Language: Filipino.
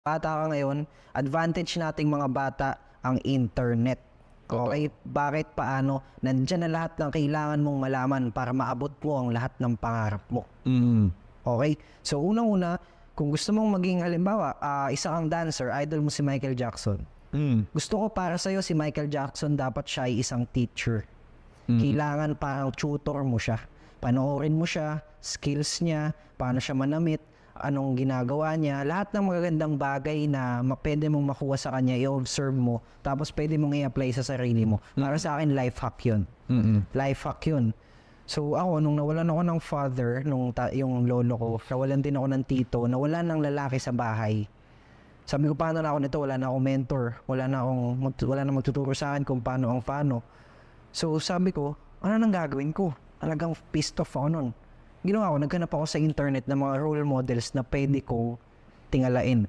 Bata ka ngayon, advantage nating mga bata ang internet. Okay? Bakit, paano? Nandyan na lahat ng kailangan mong malaman para maabot mo ang lahat ng pangarap mo. Okay? So, unang-una, kung gusto mong maging, halimbawa, isa kang dancer, idol mo si Michael Jackson. Gusto ko para sa'yo si Michael Jackson, dapat siya ay isang teacher. Kailangan parang tutor mo siya. Panoorin mo siya, skills niya, paano siya manamit, anong ginagawa niya, lahat ng magagandang bagay na pwede mong makuha sa kanya, i-observe mo, tapos pwede mong i-apply sa sarili mo. Para sa akin, life hack yun. Life hack yun. So ako, nung nawalan ako ng father, yung lolo ko, nawalan din ako ng tito, nawalan ng lalaki sa bahay. Sabi ko, paano na ako nito? Wala na akong mentor. Wala na magtuturo sa akin kung paano ang paano. So sabi ko, ano nang gagawin ko? Talagang pissed off ako nun. Ginawa ko, naghanap ako sa internet ng mga role models na pwede kong tingalain.